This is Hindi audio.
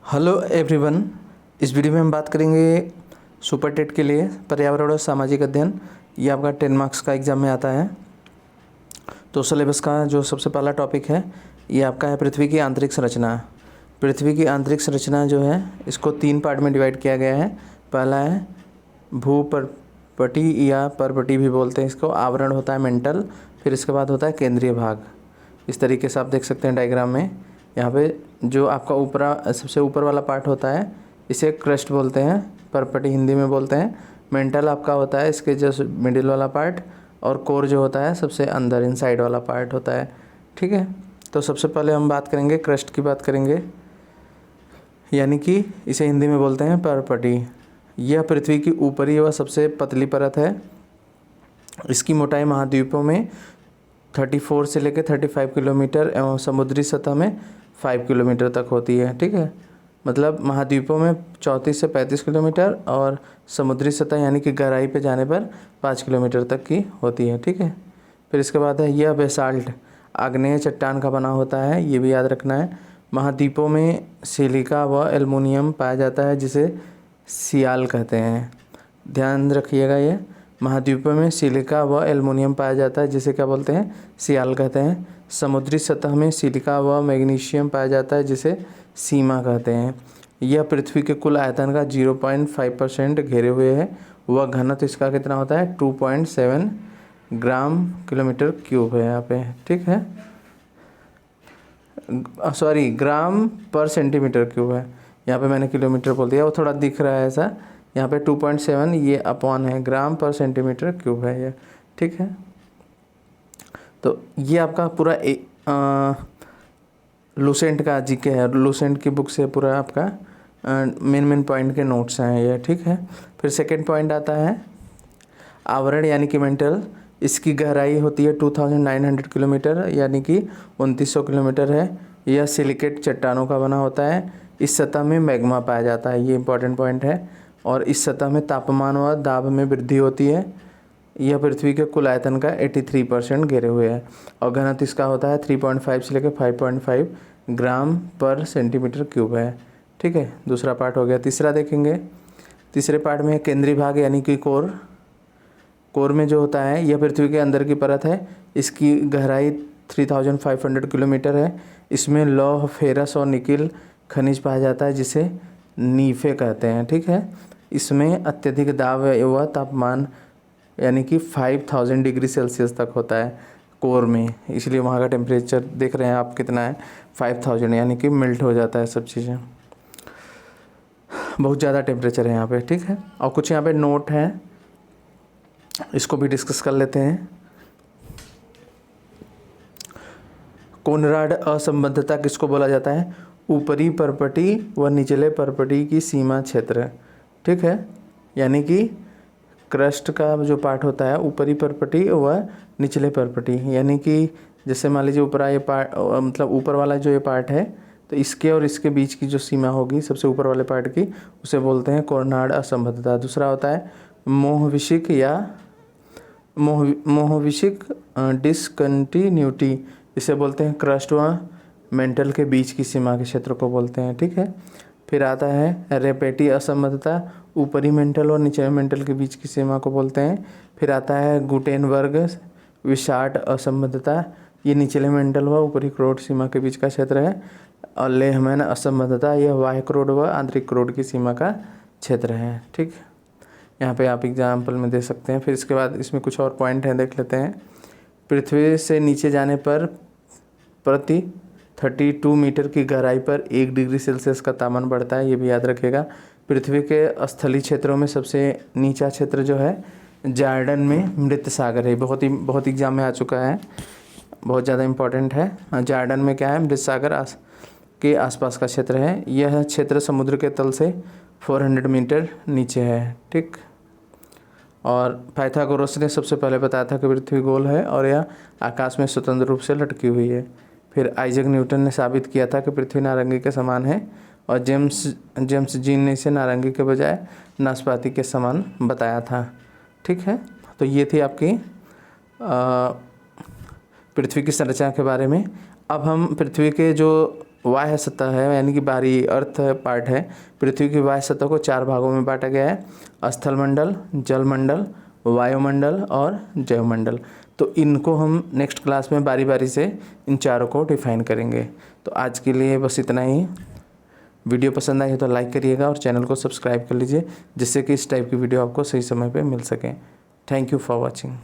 Hello everyone. इस वीडियो में हम बात करेंगे सुपर टेट के लिए पर्यावरण और सामाजिक अध्ययन। ये आपका 10 मार्क्स का एग्जाम में आता है। तो सिलेबस का जो सबसे पहला टॉपिक है ये आपका है पृथ्वी की आंतरिक संरचना। पृथ्वी की आंतरिक संरचना जो है इसको 3 पार्ट में डिवाइड किया गया है। पहला है भूपर्पटी या परपटी भी बोलते हैं इसको, आवरण होता है मेंटल, फिर इसके बाद होता है केंद्रीय भाग। इस तरीके से आप देख सकते हैं डायग्राम में। यहाँ पे जो आपका सबसे ऊपर वाला पार्ट होता है इसे क्रस्ट बोलते हैं, परपटी हिंदी में बोलते हैं। मेंटल आपका होता है इसके जस्ट मिडिल वाला पार्ट, और कोर जो होता है सबसे अंदर इनसाइड वाला पार्ट होता है। ठीक है, तो सबसे पहले हम बात करेंगे क्रस्ट की बात करेंगे, यानी कि इसे हिंदी में बोलते हैं परपटी। यह पृथ्वी की ऊपरी व सबसे पतली परत है। इसकी मोटाई महाद्वीपों में 34 से लेकर 35 किलोमीटर एवं समुद्री सतह में 5 किलोमीटर तक होती है। ठीक है, मतलब महाद्वीपों में 34 से 35 किलोमीटर और समुद्री सतह यानी कि गहराई पे जाने पर 5 किलोमीटर तक की होती है। ठीक है, फिर इसके बाद है यह बेसाल्ट आग्नेय चट्टान का बना होता है, ये भी याद रखना है। महाद्वीपों में सिलिका व एल्युमिनियम पाया जाता है जिसे सियाल कहते हैं। ध्यान रखिएगा, ये महाद्वीपों में सिलिका व एल्युमिनियम पाया जाता है जिसे क्या बोलते हैं, सियाल कहते हैं। समुद्री सतह में सिलिका व मैग्नीशियम पाया जाता है जिसे सीमा कहते हैं। यह पृथ्वी के कुल आयतन का 0.5% घेरे हुए है। वह घनत्व इसका कितना होता है, 2.7 ग्राम किलोमीटर क्यूब है यहाँ पे। ठीक है, सॉरी ग्राम पर सेंटीमीटर क्यूब है, यहाँ पे मैंने किलोमीटर बोल दिया, वो थोड़ा दिख रहा है ऐसा। यहाँ पे 2.7 ये अपॉन है, ग्राम पर सेंटीमीटर क्यूब है ये। ठीक है, तो ये आपका पूरा लूसेंट का जीके है, लूसेंट की बुक से पूरा आपका मेन पॉइंट के नोट्स हैं ये। ठीक है, फिर सेकंड पॉइंट आता है आवरण यानी कि मेंटल। इसकी गहराई होती है 2900 किलोमीटर यानी कि 2900 किलोमीटर है। यह सिलिकेट चट्टानों का बना होता है। इस सतह में मैग्मा पाया जाता है, ये इंपॉर्टेंट पॉइंट है। और इस सतह में तापमान व दाब में वृद्धि होती है। यह पृथ्वी के कुल आयतन का 83% घेरे हुए है। और घनत्व इसका होता है 3.5 से लेकर 5.5 ग्राम पर सेंटीमीटर क्यूब है। ठीक है, दूसरा पार्ट हो गया। तीसरा देखेंगे, तीसरे पार्ट में केंद्रीय भाग यानी कि कोर। कोर में जो होता है यह पृथ्वी के अंदर की परत है। इसकी गहराई 3500 किलोमीटर है। इसमें लौह, फेरस और निकिल खनिज पाया जाता है जिसे नीफे कहते हैं। ठीक है, इसमें अत्यधिक दाब व तापमान यानी कि 5000 डिग्री सेल्सियस तक होता है कोर में, इसलिए वहाँ का टेम्परेचर देख रहे हैं आप कितना है, 5000, यानी कि मेल्ट हो जाता है सब चीज़ें, बहुत ज़्यादा टेम्परेचर है यहाँ पे। ठीक है, और कुछ यहाँ पे नोट हैं, इसको भी डिस्कस कर लेते हैं। कोनराड असंबद्धता किसको बोला जाता है, ऊपरी परपटी व निचले परपटी की सीमा क्षेत्र। ठीक है, यानी कि क्रस्ट का जो पार्ट होता है ऊपरी परपटी व निचले परपटी, यानी कि जैसे मान लीजिए ऊपर ये पार्ट, मतलब ऊपर वाला जो ये पार्ट है, तो इसके और इसके बीच की जो सीमा होगी सबसे ऊपर वाले पार्ट की, उसे बोलते हैं कोरनाड असंबद्धता। दूसरा होता है मोहविशिक या मोहविशिक डिसकंटिन्यूटी, इसे बोलते हैं क्रस्ट व मेंटल के बीच की सीमा के क्षेत्र को बोलते हैं। ठीक है, फिर आता है रेपेटी असंबद्धता, ऊपरी मेंटल और निचले मेंटल के बीच की सीमा को बोलते हैं। फिर आता है गुटेनबर्ग विशार्ट असंबद्धता, ये निचले मेंटल व ऊपरी क्रोड सीमा के बीच का क्षेत्र है। और लेहमैन असंबद्धता, यह बाह्य क्रोड व आंतरिक क्रोड की सीमा का क्षेत्र है। ठीक, यहाँ पे आप एग्जाम्पल में दे सकते हैं। फिर इसके बाद इसमें कुछ और पॉइंट हैं, देख लेते हैं। पृथ्वी से नीचे जाने पर प्रति 32 मीटर की गहराई पर 1 डिग्री सेल्सियस का तापमान बढ़ता है, ये भी याद रखिएगा। पृथ्वी के स्थलीय क्षेत्रों में सबसे नीचा क्षेत्र जो है जॉर्डन में मृत सागर है, बहुत एग्जाम में आ चुका है, बहुत ज़्यादा इम्पोर्टेंट है। जॉर्डन में क्या है, मृत सागर के आसपास का क्षेत्र है। यह क्षेत्र समुद्र के तल से 400 मीटर नीचे है। ठीक, और पाइथागोरस ने सबसे पहले बताया था कि पृथ्वी गोल है और यह आकाश में स्वतंत्र रूप से लटकी हुई है। फिर आइजैक न्यूटन ने साबित किया था कि पृथ्वी नारंगी के समान है, और जेम्स जीन ने इसे नारंगी के बजाय नाशपाती के समान बताया था। ठीक है, तो ये थी आपकी पृथ्वी की संरचना के बारे में। अब हम पृथ्वी के जो बाह्य सतह है, यानी कि बाहरी अर्थ पार्ट है। पृथ्वी की बाह्य सतह को 4 भागों में बांटा गया है, स्थलमंडल, जलमंडल, वायुमंडल और जैवमंडल। तो इनको हम नेक्स्ट क्लास में बारी बारी से इन चारों को डिफाइन करेंगे। तो आज के लिए बस इतना ही। वीडियो पसंद आई हो तो लाइक करिएगा और चैनल को सब्सक्राइब कर लीजिए, जिससे कि इस टाइप की वीडियो आपको सही समय पे मिल सके। Thank you for watching.